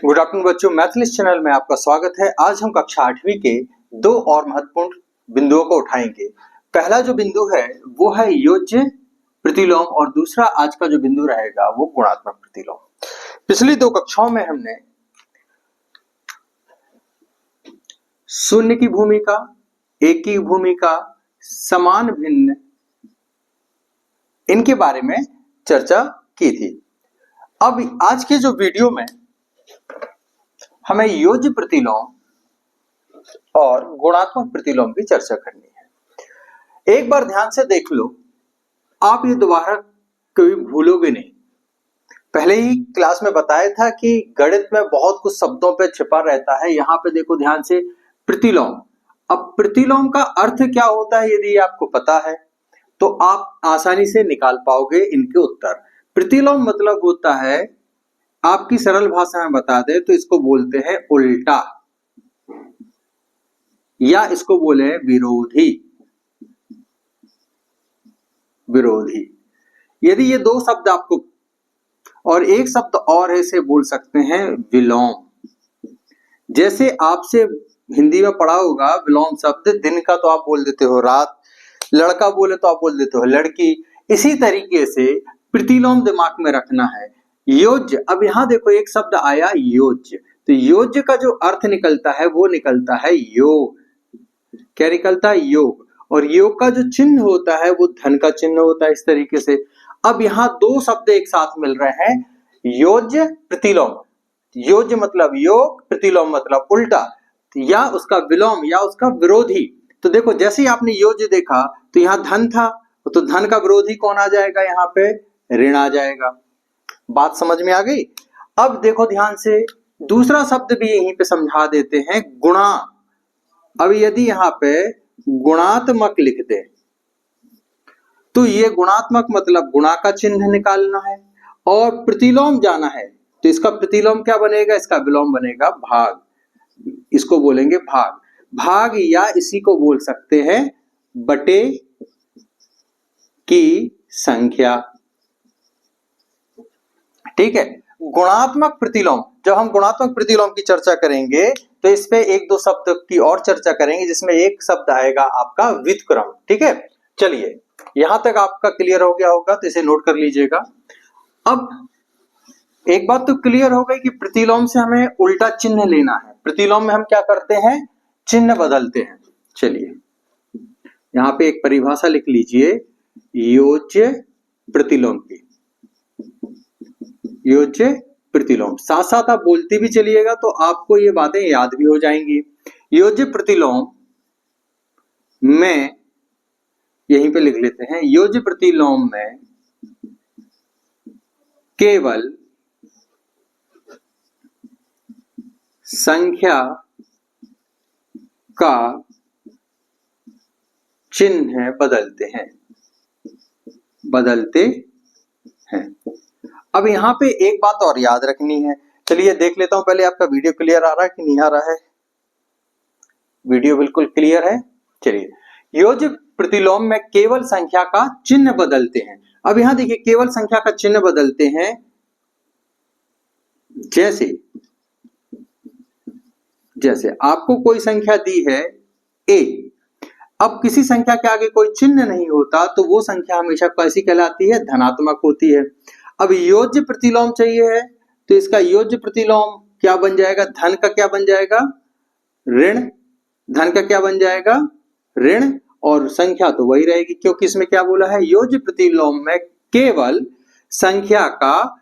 Good afternoon बच्चों, मैथलिस्ट channel में आपका स्वागत है। आज हम कक्षा 8वीं के दो और महत्वपूर्ण बिंदुओं को उठाएंगे। पहला जो बिंदु है वो है योज्य प्रतिलोम और दूसरा आज का जो बिंदु रहेगा वो गुणात्मक प्रतिलोम। पिछली दो कक्षाओं में हमने शून्य की भूमिका, एक की भूमिका, समान भिन्न इनके बारे में चर्चा की थी। अब आज के जो वीडियो में हमें योज्य प्रतिलोम और गुणात्मक प्रतिलोम की चर्चा करनी है। एक बार ध्यान से देख लो, आप ये दोबारा कभी भूलोगे नहीं। पहले ही क्लास में बताया था कि गणित में बहुत कुछ शब्दों पे छिपा रहता है। यहाँ पे देखो ध्यान से, प्रतिलोम। अब प्रतिलोम का अर्थ क्या होता है यदि आपको पता है तो आप आसानी से निकाल पाओगे इनके उत्तर। प्रतिलोम मतलब होता है, आपकी सरल भाषा में बता दे तो इसको बोलते हैं उल्टा, या इसको बोले विरोधी। विरोधी। यदि ये दो शब्द आपको, और एक शब्द और है, इसे बोल सकते हैं विलोम। जैसे आपसे हिंदी में पढ़ा होगा विलोम शब्द, दिन का तो आप बोल देते हो रात, लड़का बोले तो आप बोल देते हो लड़की। इसी तरीके से प्रतिलोम दिमाग में रखना है। योज्य, अब यहां देखो एक शब्द आया योज्य, तो योज्य का जो अर्थ निकलता है वो निकलता है योग। क्या निकलता है? योग। और योग का जो चिन्ह होता है वो धन का चिन्ह होता है, इस तरीके से। अब यहाँ दो शब्द एक साथ मिल रहे हैं, योज्य प्रतिलोम। योज्य मतलब योग, प्रतिलोम मतलब उल्टा, या उसका विलोम या उसका विरोधी। तो देखो जैसे ही आपने योज्य देखा तो यहाँ धन था, तो धन का विरोधी कौन आ जाएगा? यहाँ पे ऋण आ जाएगा। बात समझ में आ गई? अब देखो ध्यान से, दूसरा शब्द भी यहीं पे समझा देते हैं, गुणा। अब यदि यहाँ पे गुणात्मक लिख दे तो ये गुणात्मक मतलब गुणा का चिन्ह निकालना है, और प्रतिलोम जाना है तो इसका प्रतिलोम क्या बनेगा? इसका विलोम बनेगा भाग। इसको बोलेंगे भाग। भाग, या इसी को बोल सकते हैं बटे की संख्या। ठीक है। गुणात्मक प्रतिलोम, जब हम गुणात्मक प्रतिलोम की चर्चा करेंगे तो इस पे एक दो शब्द की और चर्चा करेंगे, जिसमें एक शब्द आएगा आपका व्युत्क्रम। ठीक है, चलिए यहां तक आपका क्लियर हो गया होगा तो इसे नोट कर लीजिएगा। अब एक बात तो क्लियर हो गई कि प्रतिलोम से हमें उल्टा चिन्ह लेना है। प्रतिलोम में हम क्या करते हैं? चिन्ह बदलते हैं। चलिए यहां पे एक परिभाषा लिख लीजिए योज्य प्रतिलोम की। योज्य प्रतिलोम, साथ साथ आप बोलते भी चलिएगा तो आपको ये बातें याद भी हो जाएंगी। योज्य प्रतिलोम में, यहीं पे लिख लेते हैं, योज्य प्रतिलोम में केवल संख्या का चिन्ह बदलते हैं। बदलते हैं। अब यहाँ पे एक बात और याद रखनी है। चलिए देख लेता हूं पहले, आपका वीडियो क्लियर आ रहा है कि नहीं आ रहा है? वीडियो बिल्कुल क्लियर है। चलिए, योज्य प्रतिलोम में केवल संख्या का चिन्ह बदलते हैं। अब यहां देखिए, केवल संख्या का चिन्ह बदलते हैं। जैसे आपको कोई संख्या दी है a, अब किसी संख्या के आगे कोई चिन्ह नहीं होता तो वो संख्या हमेशा कैसी कहलाती है? धनात्मक होती है। अब योज्य प्रतिलोम चाहिए है तो इसका योज्य प्रतिलोम क्या बन जाएगा? धन का क्या बन जाएगा? ऋण। धन का क्या बन जाएगा? ऋण। और संख्या तो वही रहेगी, क्योंकि इसमें क्या बोला है? योज्य प्रतिलोम में केवल संख्या का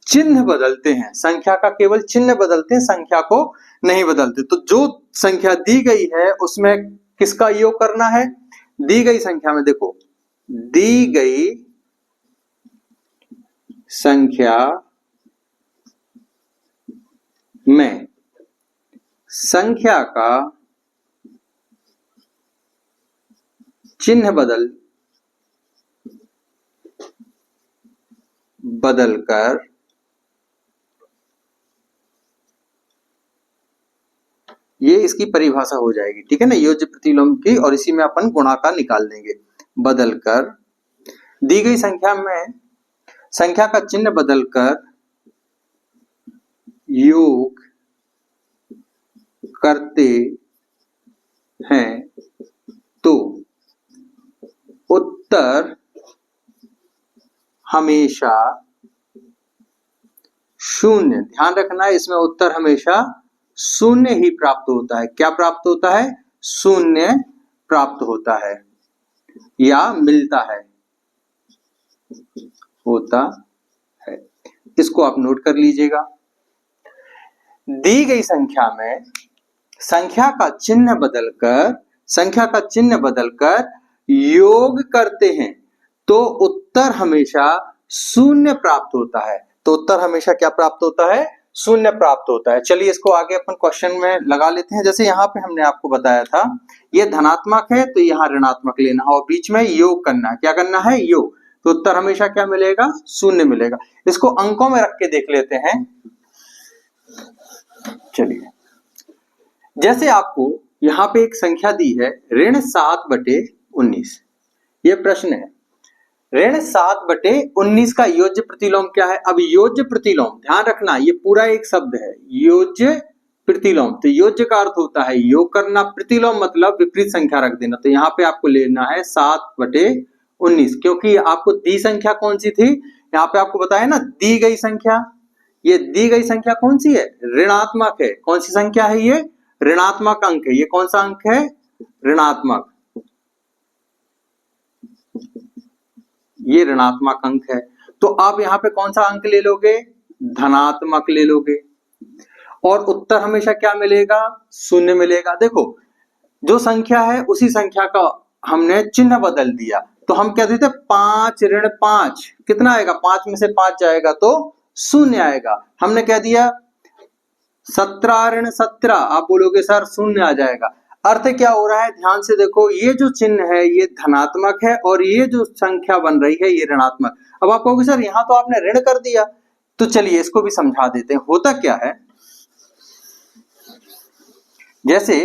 चिन्ह बदलते हैं। संख्या का केवल चिन्ह बदलते हैं, संख्या को नहीं बदलते। तो जो संख्या दी गई है उसमें किसका योग करना है? दी गई संख्या में देखो, दी गई संख्या में संख्या का चिन्ह बदलकर ये इसकी परिभाषा हो जाएगी। ठीक है ना, योज्य प्रतिलोम की, और इसी में अपन गुणा का निकाल देंगे। बदलकर दी गई संख्या में संख्या का चिन्ह बदलकर योग करते हैं तो उत्तर हमेशा शून्य। ध्यान रखना है, इसमें उत्तर हमेशा शून्य ही प्राप्त होता है। क्या प्राप्त होता है? शून्य प्राप्त होता है या मिलता है, होता है। इसको आप नोट कर लीजिएगा। दी गई संख्या में संख्या का चिन्ह बदलकर योग करते हैं तो उत्तर हमेशा शून्य प्राप्त होता है। तो उत्तर हमेशा क्या प्राप्त होता है? शून्य प्राप्त होता है। चलिए इसको आगे अपन क्वेश्चन में लगा लेते हैं। जैसे यहाँ पे हमने आपको बताया था ये धनात्मक है तो यहाँ ऋणात्मक लेना और बीच में योग करना है। क्या करना है? योग। तो उत्तर हमेशा क्या मिलेगा? शून्य मिलेगा। इसको अंकों में रख के देख लेते हैं। चलिए, जैसे आपको यहाँ पे एक संख्या दी है ऋण 7/19। ये प्रश्न है ऋण 7/19 का योज्य प्रतिलोम क्या है? अब योज्य प्रतिलोम ध्यान रखना, ये पूरा एक शब्द है योज्य प्रतिलोम। तो योज्य का अर्थ होता है योग करना, प्रतिलोम मतलब विपरीत संख्या रख देना। तो यहाँ पे आपको लेना है 7/19, क्योंकि आपको दी संख्या कौन सी थी? यहाँ पे आपको बताया ना दी गई संख्या। ये दी गई संख्या कौन सी है? ऋणात्मक है। कौन सी संख्या है ये? ऋणात्मक अंक है। ये कौन सा अंक है? ऋणात्मक। ये ऋणात्मक अंक है। तो आप यहाँ पे कौन सा अंक ले लोगे? धनात्मक ले लोगे। और उत्तर हमेशा क्या मिलेगा? शून्य मिलेगा। देखो जो संख्या है उसी संख्या का हमने चिन्ह बदल दिया। तो हम क्या देते? 5 ऋण 5 कितना आएगा? 5 में से 5 जाएगा तो शून्य आएगा। हमने क्या दिया? 17 ऋण 17, आप बोलोगे सर शून्य आ जाएगा। अर्थ क्या हो रहा है? ध्यान से देखो, ये जो चिन्ह है ये धनात्मक है और ये जो संख्या बन रही है ये ऋणात्मक। अब आप कहोगे सर यहाँ तो आपने ऋण कर दिया। तो चलिए इसको भी समझा देते हैं। होता क्या है, जैसे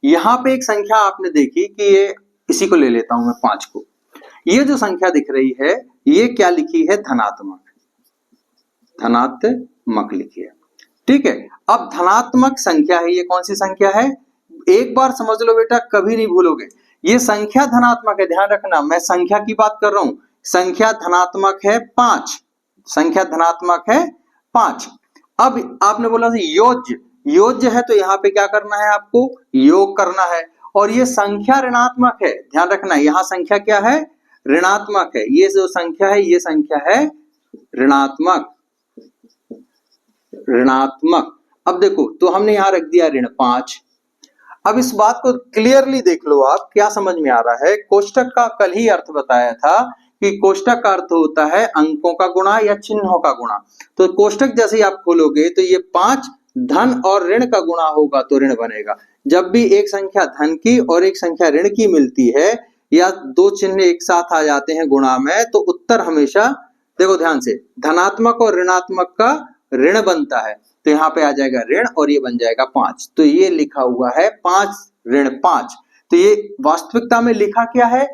यहाँ पे एक संख्या आपने देखी कि ये, इसी को ले लेता हूं मैं 5 को। ये जो संख्या दिख रही है ये क्या लिखी है? धनात्मक। धनात्मक लिखी है, ठीक है। अब धनात्मक संख्या है, ये कौन सी संख्या है? एक बार समझ लो बेटा, कभी नहीं भूलोगे। ये संख्या धनात्मक है, ध्यान रखना, मैं संख्या की बात कर रहा हूं। संख्या धनात्मक है 5। संख्या धनात्मक है 5। अब आपने बोला योज्य, योज्य है तो यहाँ पे क्या करना है? आपको योग करना है। और ये संख्या ऋणात्मक है, ध्यान रखना, यहाँ संख्या क्या है? ऋणात्मक है। ये जो संख्या है ये संख्या है ऋणात्मक। ऋणात्मक। अब देखो तो हमने यहां रख दिया ऋण 5। अब इस बात को क्लियरली देख लो, आप क्या समझ में आ रहा है? कोष्टक का कल ही अर्थ बताया था कि कोष्टक का अर्थ होता है अंकों का गुणा या चिन्हों का गुणा। तो कोष्टक जैसे ही आप खोलोगे तो ये 5 धन और ऋण का गुणा होगा तो ऋण बनेगा। जब भी एक संख्या धन की और एक संख्या ऋण की मिलती है या दो चिन्ह एक साथ आ जाते हैं गुणा में, तो उत्तर हमेशा, देखो ध्यान से, धनात्मक और ऋणात्मक का ऋण बनता है। तो यहाँ पे आ जाएगा ऋण और ये बन जाएगा 5। तो ये लिखा हुआ है 5 ऋण 5। तो ये वास्तविकता में लिखा क्या है?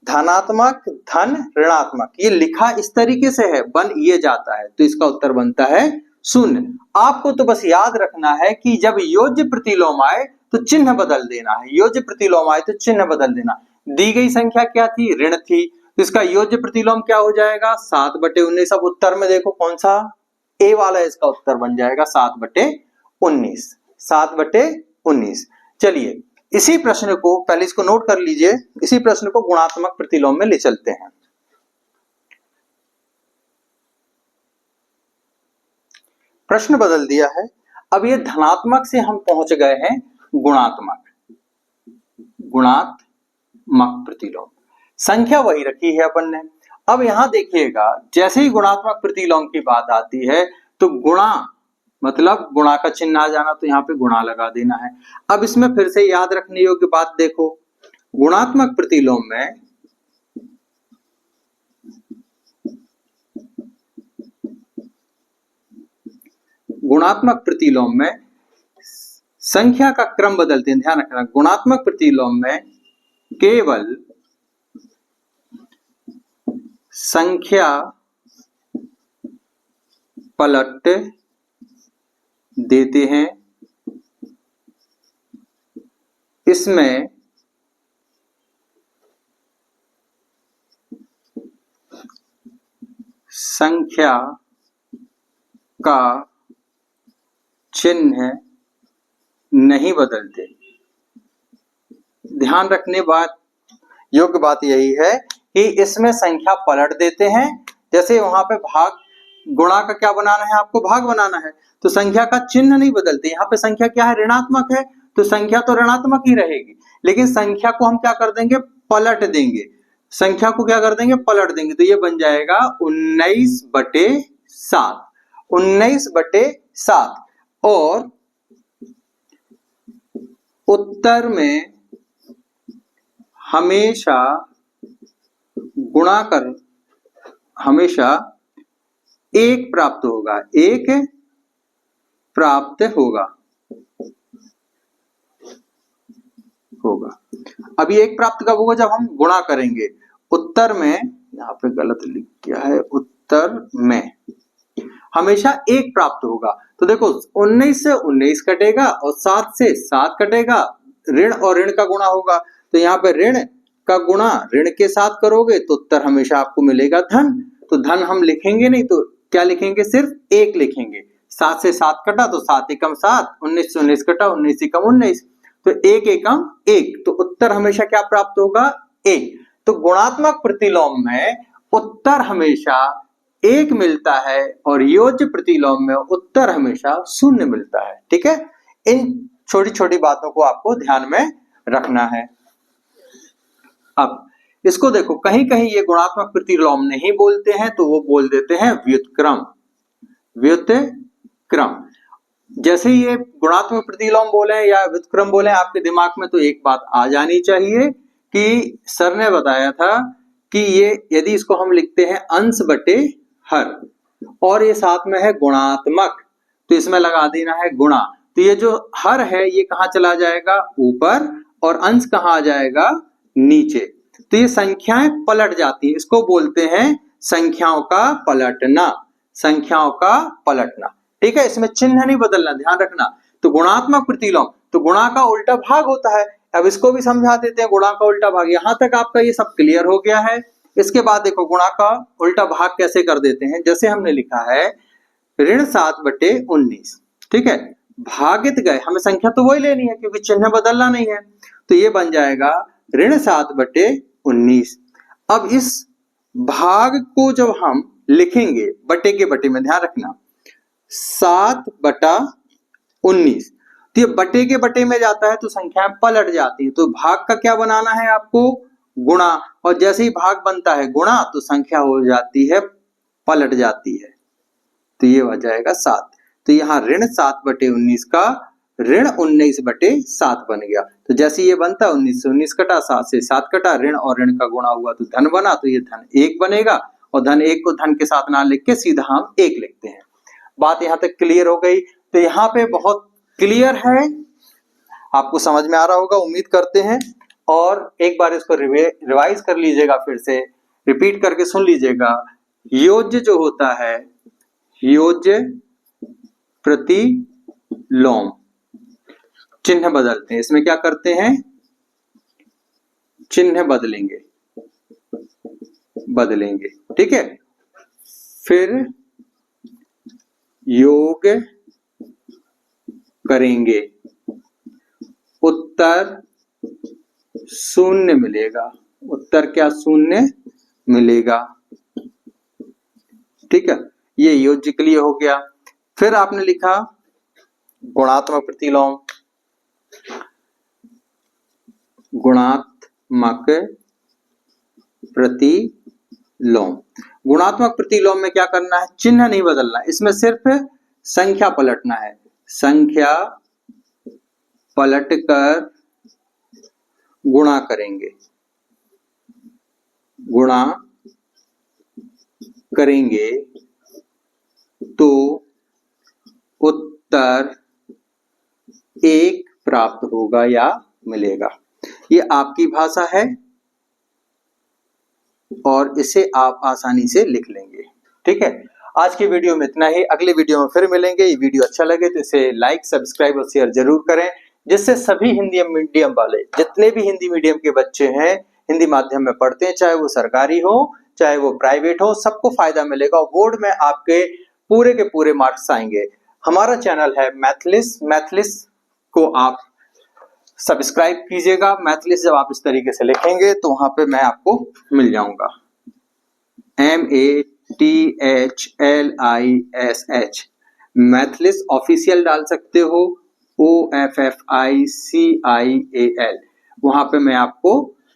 धनात्मक धन ऋणात्मक। ये लिखा इस तरीके से है, बन ये जाता है। तो इसका उत्तर बनता है शून्य। आपको तो बस याद रखना है कि जब योज्य प्रतिलोम आए तो चिन्ह बदल देना है। योज्य प्रतिलोम आए तो चिन्ह बदल देना। दी गई संख्या क्या थी? ऋण थी। तो इसका योज्य प्रतिलोम क्या हो जाएगा? 7/19। अब उत्तर में देखो कौन सा ए वाला इसका उत्तर बन जाएगा 7/19। 7/19। चलिए इसी प्रश्न को, पहले इसको नोट कर लीजिए, इसी प्रश्न को गुणात्मक प्रतिलोम में ले चलते हैं। प्रश्न बदल दिया है। अब ये धनात्मक से हम पहुंच गए हैं गुणात्मक। गुणात्मक प्रतिलोम, संख्या वही रखी है अपन ने। अब यहां देखिएगा, जैसे ही गुणात्मक प्रतिलोम की बात आती है तो गुणा मतलब गुणा का चिन्ह आ जाना, तो यहाँ पे गुणा लगा देना है। अब इसमें फिर से याद रखने योग्य बात देखो, गुणात्मक प्रतिलोम में संख्या का क्रम बदलते हैं। ध्यान रखना, गुणात्मक प्रतिलोम में केवल संख्या पलट देते हैं, इसमें संख्या का चिन्ह नहीं बदलते। ध्यान रखने बात योग्य बात यही है कि इसमें संख्या पलट देते हैं। जैसे वहां पे भाग गुणा का क्या बनाना है, आपको भाग बनाना है, तो संख्या का चिन्ह नहीं बदलते। यहाँ पे संख्या क्या है, ऋणात्मक है, तो संख्या तो ऋणात्मक ही रहेगी, लेकिन संख्या को हम क्या कर देंगे, पलट देंगे। संख्या को क्या कर देंगे, पलट देंगे, तो ये बन जाएगा 19/7। 19/7 और उत्तर में हमेशा गुणा कर हमेशा 1 प्राप्त होगा, 1 प्राप्त होगा। अब ये 1 प्राप्त कब होगा, जब हम गुणा करेंगे। उत्तर में, यहाँ पे गलत लिख गया है, उत्तर में हमेशा 1 प्राप्त होगा। तो देखो 19 से 19 कटेगा और 7 से 7 कटेगा, ऋण और ऋण का गुणा होगा, तो यहाँ पे ऋण का गुणा ऋण के साथ करोगे तो उत्तर हमेशा आपको मिलेगा धन। तो धन हम लिखेंगे नहीं, तो क्या लिखेंगे, सिर्फ 1 लिखेंगे। 7 से 7 कटा तो 7 एकम 7, 19 से 19 कटा 19 एकम 19, तो 1 एकम 1, तो उत्तर हमेशा क्या प्राप्त होगा, 1। तो गुणात्मक प्रतिलोम में उत्तर हमेशा 1 मिलता है और योज्य प्रतिलोम में उत्तर हमेशा 0 मिलता है। ठीक है, इन छोटी छोटी बातों को आपको ध्यान में रखना है। अब इसको देखो, कहीं कहीं ये गुणात्मक प्रतिलोम नहीं बोलते हैं, तो वो बोल देते हैं व्युत्क्रम। व्युत्क्रम, जैसे ये गुणात्मक प्रतिलोम बोले या व्युत्क्रम बोले, आपके दिमाग में तो एक बात आ जानी चाहिए कि सर ने बताया था कि ये यदि इसको हम लिखते हैं अंश बटे हर और ये साथ में है गुणात्मक, तो इसमें लगा देना है गुणा। तो ये जो हर है ये कहाँ चला जाएगा, ऊपर, और अंश कहाँ आ जाएगा, नीचे। तो ये संख्याएं पलट जाती है, इसको बोलते हैं संख्याओं का पलटना। संख्याओं का पलटना, ठीक है, इसमें चिन्ह नहीं बदलना, ध्यान रखना। तो गुणात्मक प्रतिलोम, तो गुणा का उल्टा भाग होता है। अब इसको भी समझा देते हैं, गुणा का उल्टा भाग। यहां तक आपका ये सब क्लियर हो गया है। इसके बाद देखो गुणा का उल्टा भाग कैसे कर देते हैं। जैसे हमने लिखा है ऋण 7/19, ठीक है, भागित गए, हमें संख्या तो वही लेनी है क्योंकि चिन्ह बदलना नहीं है, तो ये बन जाएगा ऋण 7/19। अब इस भाग को जब हम लिखेंगे बटे के बटे में, ध्यान रखना 7/19, तो ये बटे के बटे में जाता है तो संख्याएं पलट जाती है। तो भाग का क्या बनाना है आपको, गुणा, और जैसे ही भाग बनता है गुणा तो संख्या हो जाती है, पलट जाती है, तो ये हो जाएगा 7। तो यहाँ ऋण 7/19 का ऋण 19/7 बन गया। तो जैसे ये बनता 19 से 19 कटा, 7 से 7 कटा, ऋण और ऋण का गुणा हुआ तो धन बना, तो ये धन 1 बनेगा, और धन 1 को धन के साथ ना लिख के सीधा हम 1 लिखते हैं। बात यहाँ तक क्लियर हो गई। तो यहाँ पे बहुत क्लियर है, आपको समझ में आ रहा होगा, उम्मीद करते हैं। और एक बार इसको रिवाइज कर लीजिएगा, फिर से रिपीट करके सुन लीजिएगा। योज्य जो होता है, योज्य प्रतिलोम, चिन्ह बदलते हैं, इसमें क्या करते हैं, चिन्ह बदलेंगे, ठीक है। फिर योग करेंगे, उत्तर 0 मिलेगा। उत्तर क्या, 0 मिलेगा, ठीक है। ये योज्य के लिए हो गया। फिर आपने लिखा गुणात्मक प्रतिलोम। गुणात्मक प्रतिलोम, गुणात्मक प्रतिलोम में क्या करना है, चिन्ह नहीं बदलना, इसमें सिर्फ संख्या पलटना है। संख्या पलटकर गुणा करेंगे, गुणा करेंगे तो उत्तर 1 प्राप्त होगा या मिलेगा। ये आपकी भाषा है और इसे आप आसानी से लिख लेंगे, ठीक है। आज की वीडियो में इतना ही, अगली वीडियो में फिर मिलेंगे। ये वीडियो अच्छा लगे तो इसे लाइक, सब्सक्राइब और शेयर जरूर करें, जिससे सभी हिंदी मीडियम वाले, जितने भी हिंदी मीडियम के बच्चे हैं, हिंदी माध्यम में पढ़ते हैं, चाहे वो सरकारी हो चाहे वो प्राइवेट हो, सबको फायदा मिलेगा और बोर्ड में आपके पूरे के पूरे मार्क्स आएंगे। हमारा चैनल है मैथलिस, मैथलिस को आप सब्सक्राइब कीजिएगा। मैथलिस जब आप इस तरीके से लिखेंगे तो वहां पे मैं आपको मिल जाऊंगा। MATHLISH, मैथलिस ऑफिशियल डाल सकते हो, OFFICIAL, वहां पे मैं आपको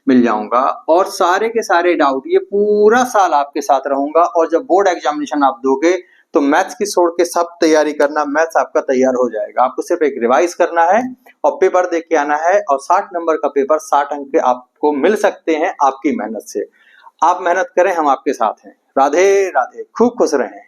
मिल जाऊंगा। और सारे के सारे डाउट, ये पूरा साल आपके साथ रहूंगा। और जब बोर्ड एग्जामिनेशन आप दोगे तो मैथ्स की छोड़ के सब तैयारी करना, मैथ्स आपका तैयार हो जाएगा। आपको सिर्फ एक रिवाइज करना है और पेपर देख के आना है, और 60 नंबर का पेपर 60 अंक के आपको मिल सकते हैं आपकी मेहनत से। आप मेहनत करें, हम आपके साथ हैं। राधे राधे, खूब खुश रहें।